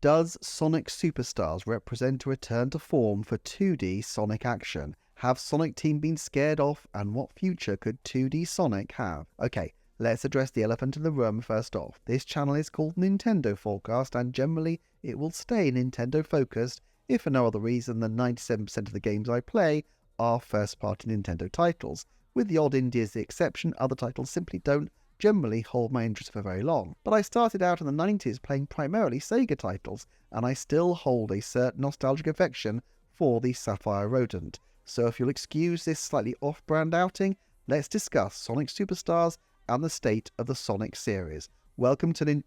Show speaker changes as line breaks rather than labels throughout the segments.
Does Sonic Superstars represent a return to form for 2D Sonic action? Have Sonic Team been scared off, and what future could 2D Sonic have? Okay, let's address the elephant in the room first off. This channel is called Nintendo Forecast, and generally it will stay Nintendo focused, if for no other reason than 97% of the games I play are first-party Nintendo titles. With the odd indie as the exception, other titles simply don't generally hold my interest for very long. But I started out in the 90s playing primarily Sega titles, and I still hold a certain nostalgic affection for the Sapphire Rodent. So if you'll excuse this slightly off-brand outing, let's discuss Sonic Superstars and the state of the Sonic series. Welcome to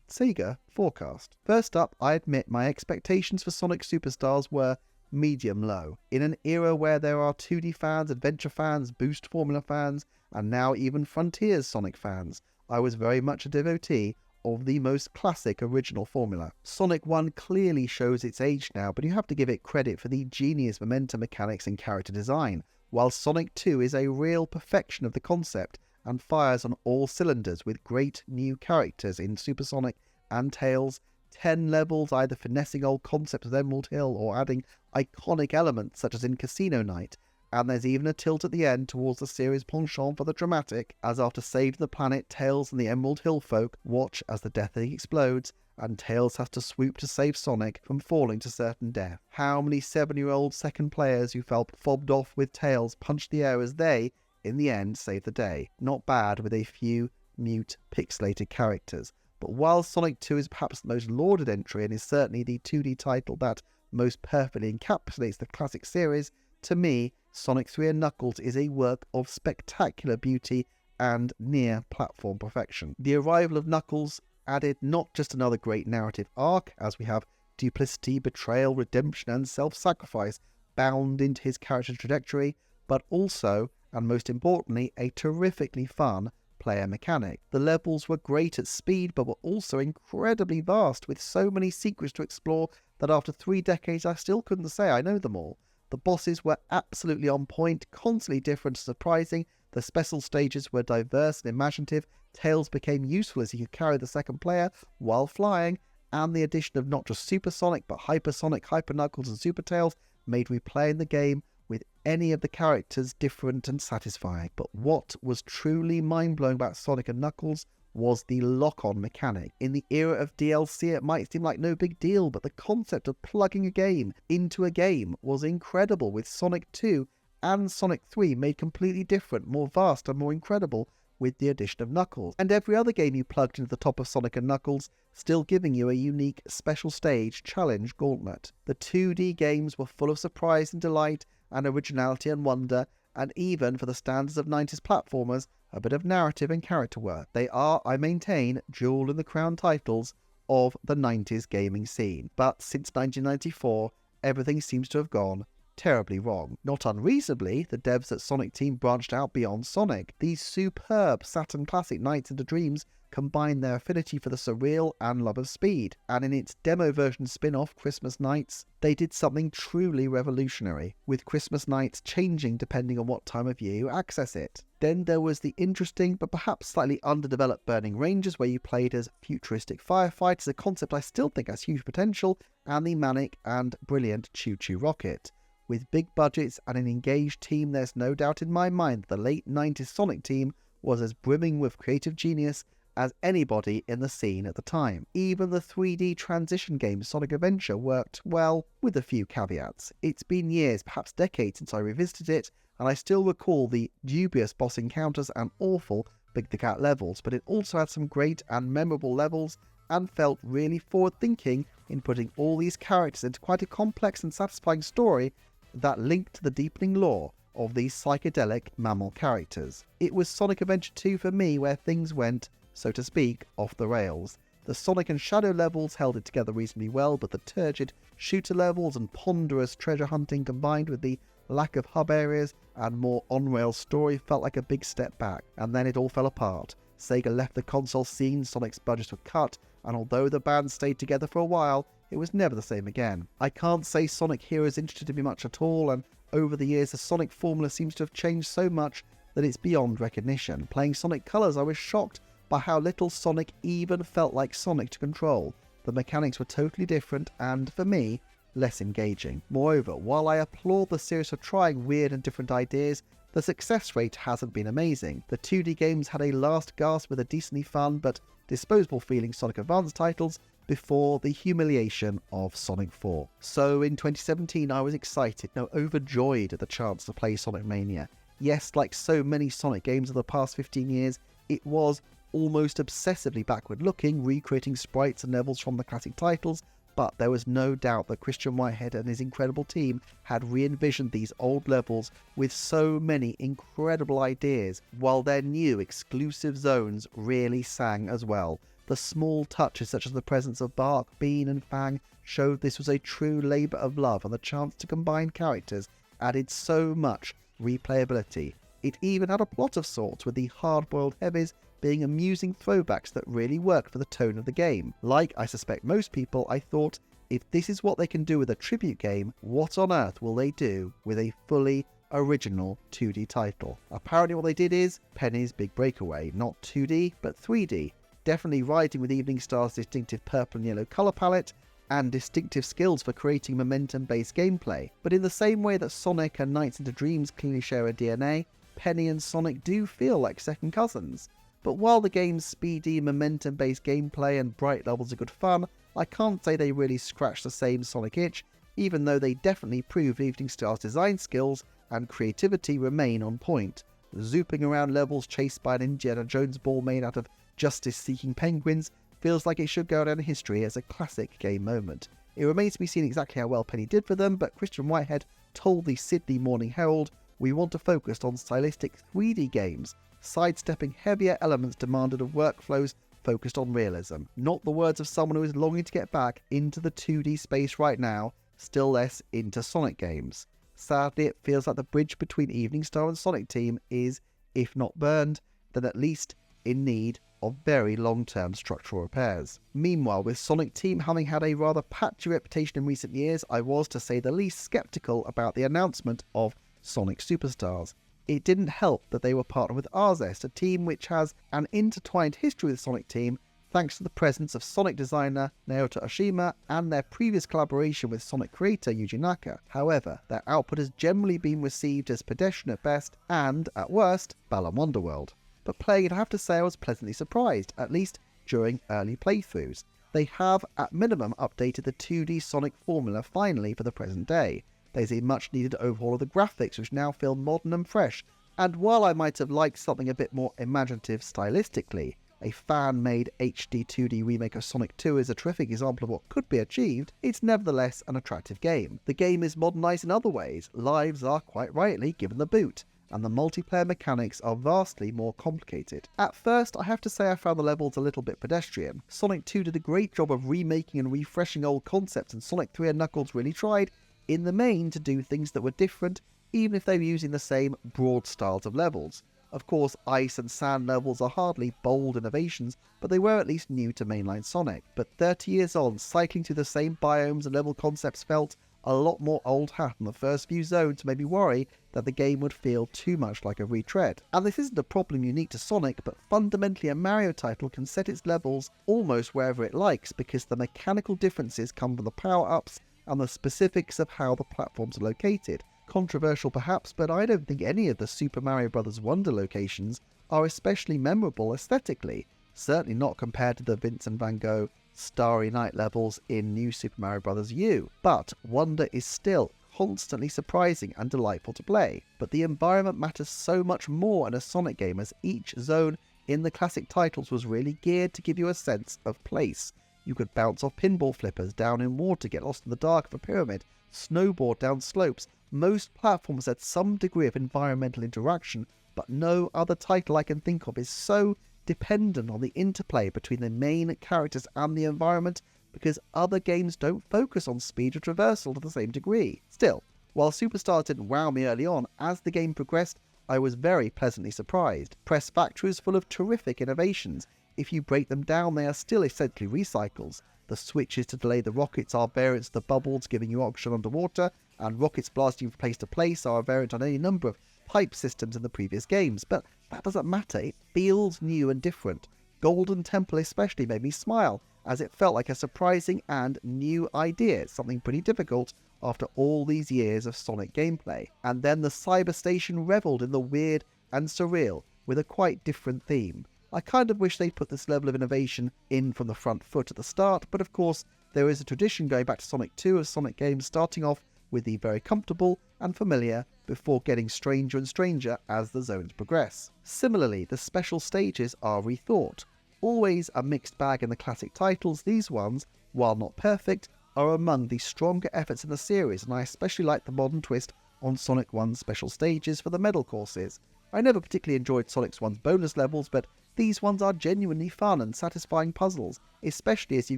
Sega Forecast. First up, I admit my expectations for Sonic Superstars were medium-low. In an era where there are 2D fans, adventure fans, Boost Formula fans, and now even Frontiers Sonic fans, I was very much a devotee of the most classic original formula. Sonic 1 clearly shows its age now, but you have to give it credit for the genius momentum mechanics and character design, while Sonic 2 is a real perfection of the concept and fires on all cylinders with great new characters in Super Sonic and Tails, 10 levels either finessing old concepts of Emerald Hill or adding iconic elements such as in Casino Night, and there's even a tilt at the end towards the series' penchant for the dramatic, as after saving the planet, Tails and the Emerald Hill folk watch as the Death Egg explodes, and Tails has to swoop to save Sonic from falling to certain death. How many 7-year-old second players who felt fobbed off with Tails punched the air as they, in the end, saved the day? Not bad with a few mute, pixelated characters. But while Sonic 2 is perhaps the most lauded entry and is certainly the 2D title that most perfectly encapsulates the classic series, to me, Sonic 3 and Knuckles is a work of spectacular beauty and near platform perfection. The arrival of Knuckles added not just another great narrative arc, as we have duplicity, betrayal, redemption and self-sacrifice bound into his character's trajectory, but also, and most importantly, a terrifically fun player mechanic. The levels were great at speed, but were also incredibly vast, with so many secrets to explore that after 3 decades I still couldn't say I know them all. The bosses were absolutely on point, constantly different and surprising, the special stages were diverse and imaginative, Tails became useful as he could carry the second player while flying, and the addition of not just Super Sonic but Hyper Sonic, Hyper Knuckles and Super Tails made replaying the game with any of the characters different and satisfying. But what was truly mind-blowing about Sonic and Knuckles was the lock-on mechanic. In the era of DLC, it might seem like no big deal, but the concept of plugging a game into a game was incredible, with Sonic 2 and Sonic 3 made completely different, more vast and more incredible with the addition of Knuckles. And every other game you plugged into the top of Sonic and Knuckles, still giving you a unique special stage challenge gauntlet. The 2D games were full of surprise and delight and originality and wonder, and even for the standards of 90s platformers, a bit of narrative and character work. They are, I maintain, jewel in the crown titles of the 90s gaming scene. But since 1994, everything seems to have gone terribly wrong. Not unreasonably, the devs at Sonic Team branched out beyond Sonic. These superb Saturn classic Nights into Dreams combined their affinity for the surreal and love of speed, and in its demo version spin-off Christmas Nights, they did something truly revolutionary, with Christmas Nights changing depending on what time of year you access it. Then there was the interesting but perhaps slightly underdeveloped Burning Rangers, where you played as futuristic firefighters, a concept I still think has huge potential, and the manic and brilliant Choo Choo Rocket. With big budgets and an engaged team, there's no doubt in my mind that the late 90s Sonic Team was as brimming with creative genius as anybody in the scene at the time. Even the 3D transition game Sonic Adventure worked well, with a few caveats. It's been years, perhaps decades, since I revisited it, and I still recall the dubious boss encounters and awful Big the Cat levels, but it also had some great and memorable levels and felt really forward-thinking in putting all these characters into quite a complex and satisfying story that linked to the deepening lore of these psychedelic mammal characters. It was Sonic Adventure 2 for me where things went, so to speak, off the rails. The Sonic and Shadow levels held it together reasonably well, but the turgid shooter levels and ponderous treasure hunting combined with the lack of hub areas and more on-rails story felt like a big step back, and then it all fell apart. Sega left the console scene, Sonic's budgets were cut, and although the band stayed together for a while, it was never the same again. I can't say Sonic Heroes interested me much at all, and over the years the Sonic formula seems to have changed so much that it's beyond recognition. Playing Sonic Colors, I was shocked by how little Sonic even felt like Sonic to control. the mechanics were totally different and, for me, less engaging. Moreover, while I applaud the series for trying weird and different ideas, the success rate hasn't been amazing. The 2D games had a last gasp with a decently fun but disposable feeling Sonic Advance titles before the humiliation of Sonic 4. So in 2017 I was excited, no, overjoyed at the chance to play Sonic Mania. Yes, like so many Sonic games of the past 15 years, it was almost obsessively backward looking, recreating sprites and levels from the classic titles, but there was no doubt that Christian Whitehead and his incredible team had re-envisioned these old levels with so many incredible ideas, while their new exclusive zones really sang as well. The small touches such as the presence of Bark, Bean and Fang showed this was a true labour of love, and the chance to combine characters added so much replayability. It even had a plot of sorts, with the hard-boiled heavies being amusing throwbacks that really worked for the tone of the game. Like I suspect most people, I thought, if this is what they can do with a tribute game, what on earth will they do with a fully original 2D title? Apparently what they did is Penny's Big Breakaway, not 2D but 3D, definitely riding with Evening Star's distinctive purple and yellow colour palette and distinctive skills for creating momentum-based gameplay. But in the same way that Sonic and Nights into Dreams clearly share a DNA, Penny and Sonic do feel like second cousins. But while the game's speedy, momentum-based gameplay and bright levels are good fun, I can't say they really scratch the same Sonic itch, even though they definitely prove Evening Star's design skills and creativity remain on point. Zooping around levels chased by an Indiana Jones ball made out of justice-seeking penguins feels like it should go down in history as a classic game moment. It remains to be seen exactly how well Penny did for them, but Christian Whitehead told the Sydney Morning Herald, "We want to focus on stylistic 3D games, sidestepping heavier elements demanded of workflows focused on realism." Not the words of someone who is longing to get back into the 2D space right now, still less into Sonic games. Sadly, it feels like the bridge between Evening Star and Sonic Team is, if not burned, then at least in need of very long-term structural repairs. Meanwhile, with Sonic Team having had a rather patchy reputation in recent years, I was, to say the least, skeptical about the announcement of Sonic Superstars. It didn't help that they were partnered with Arzest, a team which has an intertwined history with Sonic Team thanks to the presence of Sonic designer Naoto Oshima and their previous collaboration with Sonic creator Yuji Naka. However, their output has generally been received as pedestrian at best and, at worst, Balan Wonderworld. But playing it, I have to say I was pleasantly surprised, at least during early playthroughs. They have, at minimum, updated the 2D Sonic formula finally for the present day. There's a much needed overhaul of the graphics, which now feel modern and fresh, and while I might have liked something a bit more imaginative stylistically, a fan-made HD 2D remake of Sonic 2 is a terrific example of what could be achieved, it's nevertheless an attractive game. The game is modernised in other ways, lives are quite rightly given the boot, and the multiplayer mechanics are vastly more complicated. At first, I have to say I found the levels a little bit pedestrian. Sonic 2 did a great job of remaking and refreshing old concepts, and Sonic 3 and Knuckles really tried, in the main, to do things that were different, even if they were using the same broad styles of levels. Of course, ice and sand levels are hardly bold innovations, but they were at least new to mainline Sonic. But 30 years on, cycling through the same biomes and level concepts felt a lot more old hat on the first few zones, made me worry that the game would feel too much like a retread. And this isn't a problem unique to Sonic, but fundamentally a Mario title can set its levels almost wherever it likes, because the mechanical differences come from the power-ups and the specifics of how the platforms are located. Controversial perhaps, but I don't think any of the Super Mario Bros. Wonder locations are especially memorable aesthetically, certainly not compared to the Vincent van Gogh Starry Night levels in New Super Mario Bros. U, but Wonder is still constantly surprising and delightful to play. But the environment matters so much more in a Sonic game, as each zone in the classic titles was really geared to give you a sense of place. You could bounce off pinball flippers, down in water, get lost in the dark of a pyramid, snowboard down slopes. Most platforms had some degree of environmental interaction, but no other title I can think of is so dependent on the interplay between the main characters and the environment, because other games don't focus on speed or traversal to the same degree. Still, while Superstars didn't wow me early on, as the game progressed, I was very pleasantly surprised. Press Factory is full of terrific innovations. If you break them down, they are still essentially recycles. The switches to delay the rockets are variants of the bubbles giving you oxygen underwater, and rockets blasting from place to place are a variant on any number of pipe systems in the previous games, but that doesn't matter, it feels new and different. Golden Temple especially made me smile, as it felt like a surprising and new idea, something pretty difficult after all these years of Sonic gameplay. And then the Cyber Station revelled in the weird and surreal with a quite different theme. I kind of wish they'd put this level of innovation in from the front foot at the start, but of course there is a tradition going back to Sonic 2 of Sonic games starting off with the very comfortable and familiar before getting stranger and stranger as the zones progress. Similarly, the special stages are rethought. Always a mixed bag in the classic titles, these ones, while not perfect, are among the stronger efforts in the series, and I especially like the modern twist on Sonic 1's special stages for the medal courses. I never particularly enjoyed Sonic 1's bonus levels, but these ones are genuinely fun and satisfying puzzles, especially as you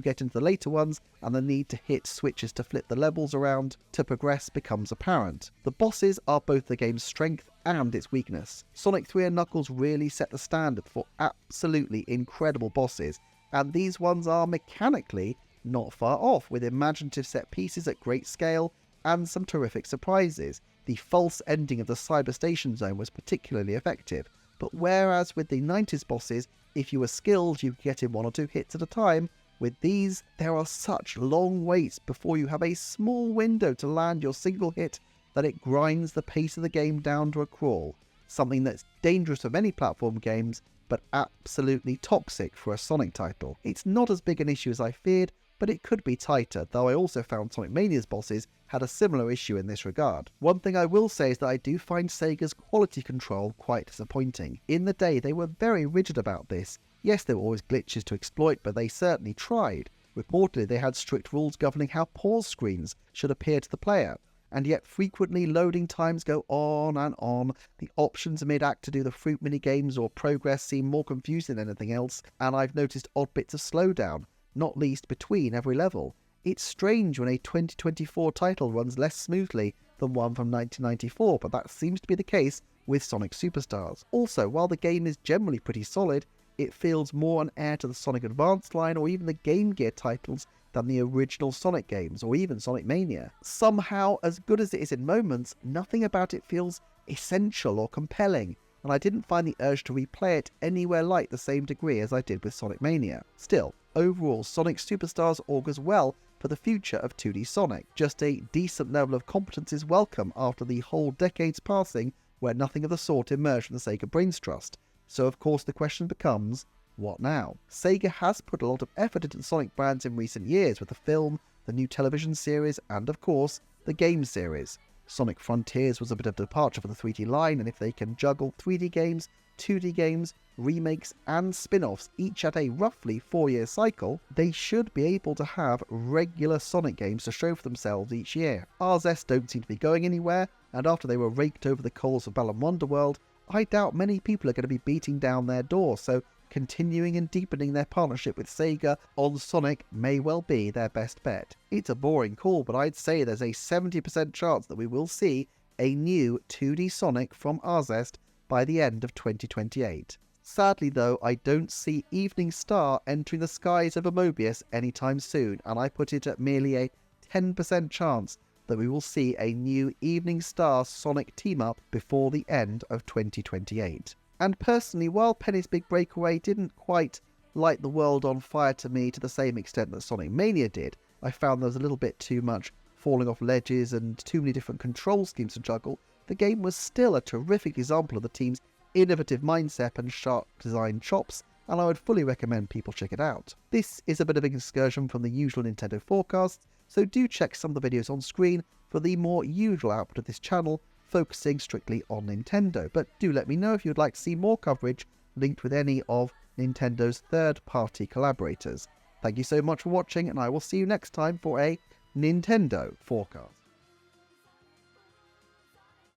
get into the later ones and the need to hit switches to flip the levels around to progress becomes apparent. The bosses are both the game's strength and its weakness. Sonic 3 and Knuckles really set the standard for absolutely incredible bosses, and these ones are mechanically not far off, with imaginative set pieces at great scale and some terrific surprises. The false ending of the Cyber Station zone was particularly effective, but whereas with the 90s bosses, if you were skilled you could get in 1 or 2 hits at a time, with these there are such long waits before you have a small window to land your single hit that it grinds the pace of the game down to a crawl, something that's dangerous for many platform games but absolutely toxic for a Sonic title. It's not as big an issue as I feared, but it could be tighter, though I also found Sonic Mania's bosses had a similar issue in this regard. One thing I will say is that I do find Sega's quality control quite disappointing. In the day they were very rigid about this. Yes, there were always glitches to exploit, but they certainly tried. Reportedly they had strict rules governing how pause screens should appear to the player, and yet frequently loading times go on and on, the options mid-act to do the fruit minigames or progress seem more confusing than anything else, and I've noticed odd bits of slowdown, not least between every level. It's strange when a 2024 title runs less smoothly than one from 1994, but that seems to be the case with Sonic Superstars. Also, while the game is generally pretty solid, it feels more an heir to the Sonic Advance line or even the Game Gear titles than the original Sonic games, or even Sonic Mania. Somehow, as good as it is in moments, nothing about it feels essential or compelling, and I didn't find the urge to replay it anywhere like the same degree as I did with Sonic Mania. Still, overall, Sonic Superstars augurs well for the future of 2D Sonic. Just a decent level of competence is welcome after the whole decade's passing where nothing of the sort emerged from the Sega Brains Trust. So of course the question becomes, what now? Sega has put a lot of effort into the Sonic brands in recent years with the film, the new television series, and of course, the game series. Sonic Frontiers was a bit of a departure for the 3D line, and if they can juggle 3D games, 2D games, remakes and spin-offs each at a roughly 4-year cycle, they should be able to have regular Sonic games to show for themselves each year. RZS don't seem to be going anywhere, and after they were raked over the coals of Balan Wonderworld, I doubt many people are going to be beating down their door, so continuing and deepening their partnership with Sega on Sonic may well be their best bet. It's a boring call, but I'd say there's a 70% chance that we will see a new 2D Sonic from RZest by the end of 2028. Sadly though, I don't see Evening Star entering the skies over Mobius anytime soon, and I put it at merely a 10% chance that we will see a new Evening Star Sonic team-up before the end of 2028. And personally, while Penny's Big Breakaway didn't quite light the world on fire to me to the same extent that Sonic Mania did, I found there was a little bit too much falling off ledges and too many different control schemes to juggle. The game was still a terrific example of the team's innovative mindset and sharp design chops, and I would fully recommend people check it out. This is a bit of an excursion from the usual Nintendo forecasts, so do check some of the videos on screen for the more usual output of this channel, focusing strictly on Nintendo, but do let me know if you'd like to see more coverage linked with any of Nintendo's third-party collaborators. Thank you so much for watching, and I will see you next time for a Nintendo forecast.